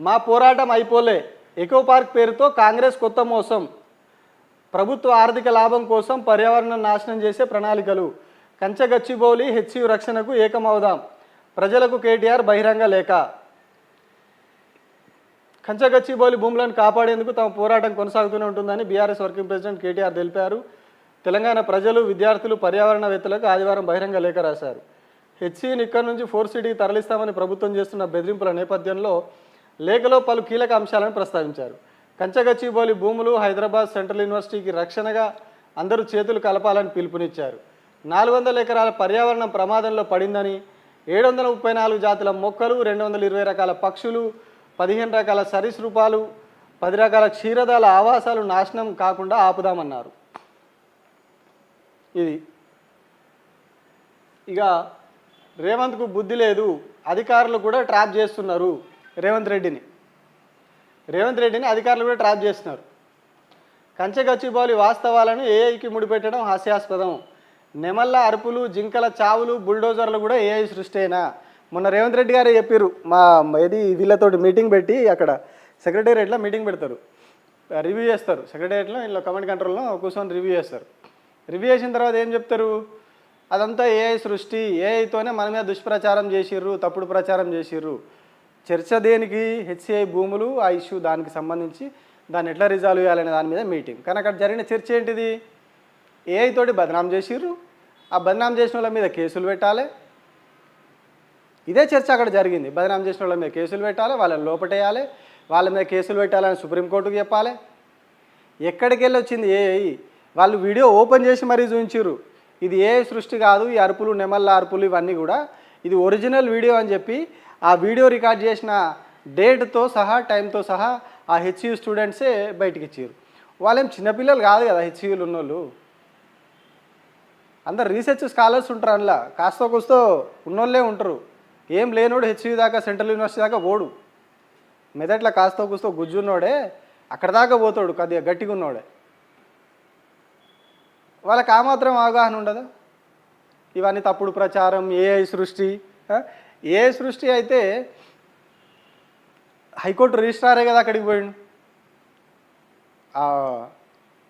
మా పోరాటం అయిపోలే, ఎకో పార్క్ పేరుతో కాంగ్రెస్ కొత్త మోసం, ప్రభుత్వ ఆర్థిక లాభం కోసం పర్యావరణం నాశనం చేసే ప్రణాళికలు, కంచగచ్చిబౌలి హెచ్యు రక్షణకు ఏకమవుదాం, ప్రజలకు కేటీఆర్ బహిరంగ లేఖ. కంచగచ్చిబౌలి భూములను కాపాడేందుకు తమ పోరాటం కొనసాగుతూనే ఉంటుందని బీఆర్ఎస్ వర్కింగ్ ప్రెసిడెంట్ కేటీఆర్ తెలిపారు. తెలంగాణ ప్రజలు, విద్యార్థులు, పర్యావరణవేత్తలకు ఆదివారం బహిరంగ లేఖ రాశారు. హెచ్సిని ఇక్కడి నుంచి ఫోర్త్ సిటీకి తరలిస్తామని ప్రభుత్వం చేస్తున్న బెదిరింపుల నేపథ్యంలో లేఖలో పలు కీలక అంశాలను ప్రస్తావించారు. కంచగచ్చిబౌలి భూములు హైదరాబాద్ సెంట్రల్ యూనివర్సిటీకి రక్షణగా అందరూ చేతులు కలపాలని పిలుపునిచ్చారు. 400 ఎకరాల పర్యావరణం ప్రమాదంలో పడిందని, 734 జాతుల మొక్కలు, 220 రకాల పక్షులు, 15 రకాల సరీసృపాలు, 10 రకాల క్షీరదాల ఆవాసాలు నాశనం కాకుండా ఆపుదామన్నారు. ఇది ఇక రేవంత్కు బుద్ధి లేదు, అధికారులు కూడా ట్రాప్ చేస్తున్నారు. రేవంత్ రెడ్డిని అధికారులు కూడా ట్రాప్ చేస్తున్నారు. కంచగచ్చిబౌలి వాస్తవాలను ఏఐకి ముడిపెట్టడం హాస్యాస్పదం. నెమళ్ళ అరుపులు, జింకల చావులు, బుల్డోజర్లు కూడా ఏఐ సృష్టేనా? మొన్న రేవంత్ రెడ్డి గారు చెప్పారు, వీళ్ళతోటి మీటింగ్ పెట్టి అక్కడ సెక్రటేరియట్లో మీటింగ్ పెడతారు, రివ్యూ చేస్తారు. సెక్రటేరియట్లో ఇంట్లో కమాండ్ కంట్రోల్లో కూర్చొని రివ్యూ చేస్తారు. రివ్యూ చేసిన తర్వాత ఏం చెప్తారు? అదంతా ఏఐ సృష్టి, ఏఐతోనే మన మీద దుష్ప్రచారం చేసిర్రు, తప్పుడు ప్రచారం చేసిర్రు. చర్చ దేనికి? హెచ్సిఐ భూములు, ఆ ఇష్యూ దానికి సంబంధించి దాన్ని ఎట్లా రిజాల్వ్ చేయాలనే దాని మీద మీటింగ్. కానీ అక్కడ జరిగిన చర్చ ఏంటిది? ఏఐ తోటి బదనాం చేసిర్రు, ఆ బదనాం చేసిన వాళ్ళ మీద కేసులు పెట్టాలి. ఇదే చర్చ అక్కడ జరిగింది. బదనాం చేసిన వాళ్ళ మీద కేసులు పెట్టాలి, వాళ్ళని లోపటేయాలి, వాళ్ళ మీద కేసులు పెట్టాలని సుప్రీంకోర్టుకు చెప్పాలి. ఎక్కడికి వెళ్ళి వచ్చింది ఏఐ? వాళ్ళు వీడియో ఓపెన్ చేసి మరీ చూపించారు, ఇది ఏఐ సృష్టి కాదు, ఈ అరుపులు, నెమళ్ళ అరుపులు ఇవన్నీ కూడా ఇది ఒరిజినల్ వీడియో అని చెప్పి ఆ వీడియో రికార్డ్ చేసిన డేట్తో సహా, టైంతో సహా ఆ హెచ్యూ స్టూడెంట్సే బయటికి ఇచ్చారు. వాళ్ళేం చిన్నపిల్లలు కాదు కదా హెచ్యూలు ఉన్నోళ్ళు, అందరు రీసెర్చ్ స్కాలర్స్ ఉంటారు. అందులో కాస్తో కూస్తో ఉన్నోళ్ళే ఉంటారు. ఏం లేనోడు హెచ్యూ దాకా, సెంట్రల్ యూనివర్సిటీ దాకా పోడు. మెదట్లో కాస్తో కూస్తో గుజ్జున్నోడే అక్కడ దాకా పోతాడు, కొద్దిగా గట్టిగా ఉన్నోడే. వాళ్ళకి ఆ మాత్రం అవగాహన ఉండదు. ఇవన్నీ తప్పుడు ప్రచారం, ఏఐ సృష్టి. ఏఐ సృష్టి అయితే హైకోర్టు రిజిస్ట్రారే కదా అక్కడికి పోయిండు.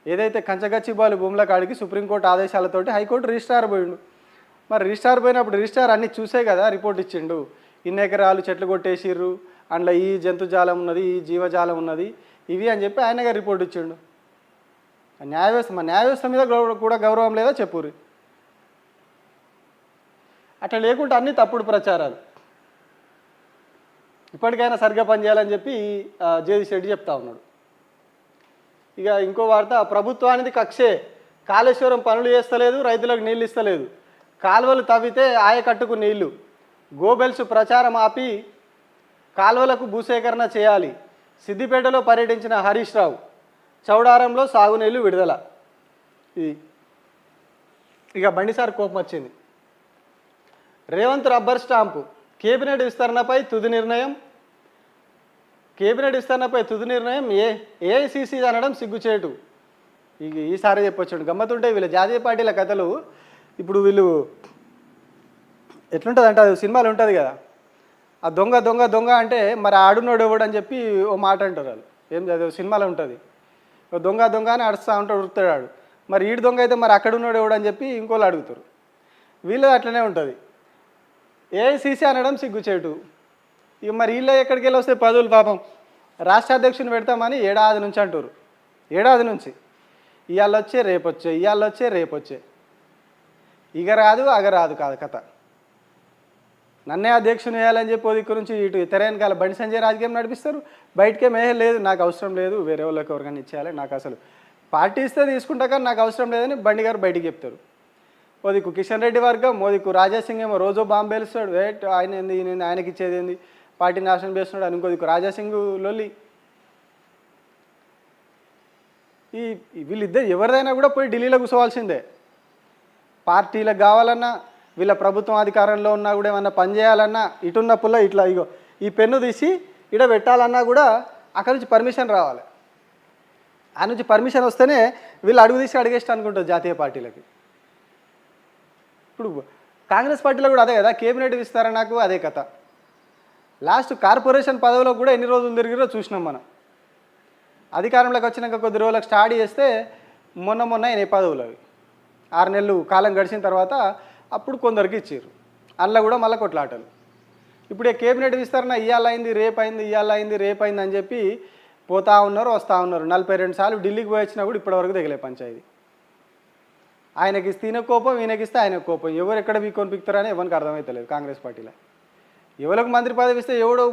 ఏదైతే కంచగచ్చిబౌలి భూముల కాడికి సుప్రీంకోర్టు ఆదేశాలతోటి హైకోర్టు రిజిస్ట్రార్ పోయిండు. మరి రిజిస్ట్రార్ పోయినప్పుడు రిజిస్ట్రార్ అన్నీ చూసే కదా రిపోర్ట్ ఇచ్చిండు. ఇన్ని ఎకరాలు చెట్లు కొట్టేసిర్రు, అందులో ఈ జంతుజాలం ఉన్నది, ఈ జీవజాలం ఉన్నది, ఇవి అని చెప్పి ఆయనగా రిపోర్ట్ ఇచ్చిండు. న్యాయవ్యవస్థ మీద కూడా గౌరవం లేదా చెప్పుర్రి. అట్లా లేకుంటే అన్నీ తప్పుడు ప్రచారాలు. ఇప్పటికైనా సరిగ్గా పనిచేయాలని చెప్పి జగదీష్ రెడ్డి చెప్తా ఉన్నాడు. ఇక ఇంకో వార్త, ప్రభుత్వానికి కక్షే, కాళేశ్వరం పనులు చేస్తలేదు, రైతులకు నీళ్ళు ఇస్తలేదు, కాలువలు తవ్వితే ఆయకట్టుకు నీళ్లు, గోబెల్స్ ప్రచారం ఆపి కాలువలకు భూసేకరణ చేయాలి, సిద్దిపేటలో పర్యటించిన హరీష్ రావు, చౌడారంలో సాగునీళ్లు విడుదల. ఇది ఇక బండిసార్ కోపం వచ్చింది. రేవంత్ రబ్బర్ స్టాంపు, కేబినెట్ విస్తరణపై తుది నిర్ణయం. ఏఐసిసి అనడం సిగ్గుచేటు. ఈసారి చెప్పొచ్చాడు. గమ్మతుంటే వీళ్ళ జాతీయ పార్టీల కథలు. ఇప్పుడు వీళ్ళు ఎట్లుంటుంది అంటే, అది సినిమాలు ఉంటుంది కదా, ఆ దొంగ దొంగ దొంగ అంటే మరి ఆడున్నోడు ఎవడు అని చెప్పి ఓ మాట అంటారు వాళ్ళు. ఏం చదివే సినిమాలో ఉంటుంది, దొంగ దొంగ అని అడుస్తూ ఉంటాడు, ఉరుకుతాడు. మరి ఈడు దొంగ అయితే మరి అక్కడున్నాడు ఎవడు అని చెప్పి ఇంకోళ్ళు అడుగుతారు. వీళ్ళు అట్లనే ఉంటుంది. ఏఐసిసి అనడం సిగ్గుచేటు. ఇక మరి వీళ్ళు ఎక్కడికి వెళ్ళి వస్తే పదవులు పాపం. రాష్ట్ర అధ్యక్షుని పెడతామని ఏడాది నుంచి అంటారు. ఏడాది నుంచి ఇవాళ వచ్చే రేపొచ్చే, ఇవాళ వచ్చే రేపొచ్చే, ఇక రాదు అగ రాదు కాదు కథ. నన్నే అధ్యక్షుని వేయాలని చెప్పి ఓ దిక్కు నుంచి ఇటు తెరయనకాల బండి సంజయ్ రాజకీయం నడిపిస్తారు. బయటకే మేహే లేదు, నాకు అవసరం లేదు, వేరే వాళ్ళకి ఎవరికైనా ఇచ్చేయాలి, నాకు అసలు పార్టీ ఇస్తే తీసుకుంటా కానీ నాకు అవసరం లేదని బండి గారు బయటికి చెప్తారు. ఓ దిక్కు కిషన్ రెడ్డి వర్గం, ఓ దిక్కు రాజాసింగ్ ఏమో రోజు బాంబు పేలుస్తాడు, ఆయన ఏంది ఈయన, ఆయనకి ఇచ్చేది ఏంది, పార్టీ నాశనం చేస్తున్నాడు అని. ఇంకో దిక్కు రాజాసింగ్ లొల్లి. వీళ్ళిద్దరు ఎవరిదైనా కూడా పోయి ఢిల్లీలో కూర్చోవాల్సిందే. పార్టీలకు కావాలన్నా, వీళ్ళ ప్రభుత్వం అధికారంలో ఉన్నా కూడా ఏమన్నా పని చేయాలన్నా, ఇటున్న పుల్ల ఇట్లా ఇగో ఈ పెన్ను తీసి ఇడ పెట్టాలన్నా కూడా అక్కడి నుంచి పర్మిషన్ రావాలి. ఆ నుంచి పర్మిషన్ వస్తేనే వీళ్ళు అడుగు తీసి అడిగేస్ట్ అనుకుంటారు జాతీయ పార్టీలకి. ఇప్పుడు కాంగ్రెస్ పార్టీలో కూడా అదే కదా, కేబినెట్ విస్తరణకు అదే కథ. లాస్ట్ కార్పొరేషన్ పదవిలో కూడా ఎన్ని రోజులు తిరిగిరో చూసినాం మనం. అధికారంలోకి వచ్చినాక కొద్ది రోజులకు స్టార్ట్ చేస్తే మొన్న ఆయన పదవులు అవి 6 నెలలు కాలం గడిచిన తర్వాత అప్పుడు కొందరికి ఇచ్చారు. అందులో కూడా మళ్ళీ కొట్లాటలు. ఇప్పుడు కేబినెట్ విస్తరణ ఇవాళ అయింది రేపు అయింది ఇవాళ అయింది రేపు అయింది అని చెప్పి పోతా ఉన్నారు వస్తూ ఉన్నారు. 42 సార్లు ఢిల్లీకి పోయి వచ్చినా కూడా ఇప్పటివరకు దిగలే పంచాయతీ. ఆయనకి ఇస్తే ఈయన కోపం, ఈయనకి ఇస్తే ఆయన కోపం. ఎవరు ఎక్కడ పీక్కొని పిక్తారని ఎవరికి అర్థమవుతలేదు కాంగ్రెస్ పార్టీలో. ఎవరికి మంత్రి పదవి ఇస్తే ఎవడో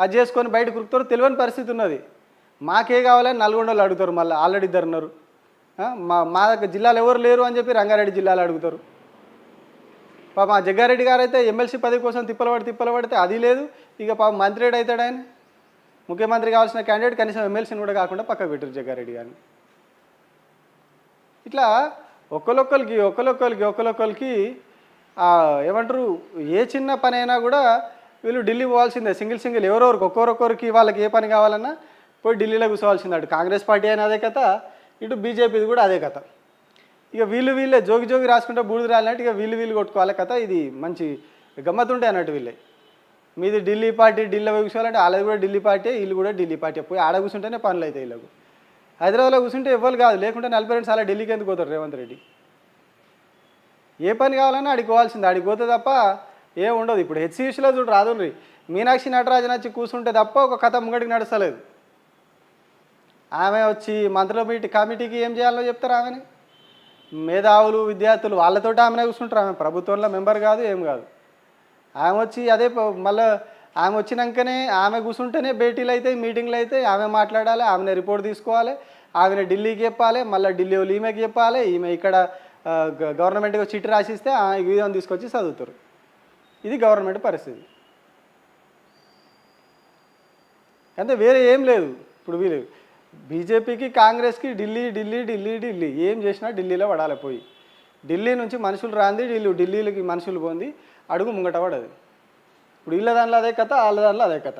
అది చేసుకొని బయట కురుకుతారో తెలియని పరిస్థితి ఉన్నది. మాకే కావాలని నల్గొండలో అడుగుతారు. మళ్ళీ ఆల్రెడీ 2 ఉన్నారు. మా దగ్గర జిల్లాలో ఎవరు లేరు అని చెప్పి రంగారెడ్డి జిల్లాలో అడుగుతారు. మా జగ్గారెడ్డి గారు అయితే ఎమ్మెల్సీ పదవి కోసం తిప్పలబడితే అది లేదు. ఇక మంత్రి ఏడు అవుతాడు ఆయన. ముఖ్యమంత్రి కావాల్సిన క్యాండిడేట్ కనీసం ఎమ్మెల్సీని కూడా కాకుండా పక్కకు పెట్టారు జగ్గారెడ్డి గారిని. ఇట్లా ఒకళ్ళొక్కరికి ఏమంటారు, ఏ చిన్న పని అయినా కూడా వీళ్ళు ఢిల్లీ పోవాల్సిందే. సింగిల్ ఎవరెవరికి ఒక్కొక్కరికి వాళ్ళకి ఏ పని కావాలన్నా పోయి ఢిల్లీలో కూర్చోవాల్సిందే. అటు కాంగ్రెస్ పార్టీ అయినా అదే కథ, ఇటు బీజేపీది కూడా అదే కథ. ఇక వీళ్ళే జోగి రాసుకుంటే బూడిద రాలినట్టు ఇక వీళ్ళు కొట్టుకోవాలి కథ. ఇది మంచి గమ్మత్తుంటే అన్నట్టు వీళ్ళే. మీది ఢిల్లీ పార్టీ, ఢిల్లీలో కూర్చోవాలంటే వాళ్ళది కూడా ఢిల్లీ పార్టీ, వీళ్ళు కూడా ఢిల్లీ పార్టీ. పోయి ఆడ కూర్చుంటేనే పనులు అవుతాయి వీళ్ళకు. హైదరాబాద్లో కూర్చుంటే ఎవ్వరు కాదు, లేకుంటే 42 సార్లు ఢిల్లీకి ఎందుకు పోతారు రేవంత్ రెడ్డి? ఏ పని కావాలన్నా ఆడికి పోవాల్సిందే. ఆడికి పోతే తప్ప ఏం ఉండదు. ఇప్పుడు హెచ్సియూసీలో చూడు రాదుండ్రి, మీనాక్షి నటరాజన్ వచ్చి కూర్చుంటే తప్ప ఒక కథ ముంగడికి నడుస్తలేదు. ఆమె వచ్చి మంత్రుల కమిటీకి ఏం చేయాలో చెప్తారు. ఆమెని మేధావులు విద్యార్థులు వాళ్ళతోటి ఆమెనే కూర్చుంటారు. ఆమె ప్రభుత్వంలో మెంబర్ కాదు, ఏం కాదు. ఆమె వచ్చి అదే మళ్ళీ ఆమె వచ్చినాకనే ఆమె కూర్చుంటేనే భేటీలు అవుతాయి, మీటింగ్లు అవుతాయి. ఆమె మాట్లాడాలి, ఆమెనే రిపోర్ట్ తీసుకోవాలి, ఆమెను ఢిల్లీకి చెప్పాలి, మళ్ళీ ఢిల్లీ వాళ్ళు ఈమెకి చెప్పాలి. ఈమె ఇక్కడ గవర్నమెంట్కి చిట్టి రాసిస్తే ఈ విధానం తీసుకొచ్చి చదువుతారు. ఇది గవర్నమెంట్ పరిస్థితి. అంటే వేరే ఏం లేదు. ఇప్పుడు వీళ్ళు బీజేపీకి కాంగ్రెస్కి ఢిల్లీ ఏం చేసినా ఢిల్లీలో పడాలి. పోయి ఢిల్లీ నుంచి మనుషులు రాంది, ఢిల్లీకి మనుషులు పోంది, అడుగు ముంగట పడదు. ఇప్పుడు వీళ్ళ దానిలో అదే కథ, వాళ్ళ దానిలో అదే కథ.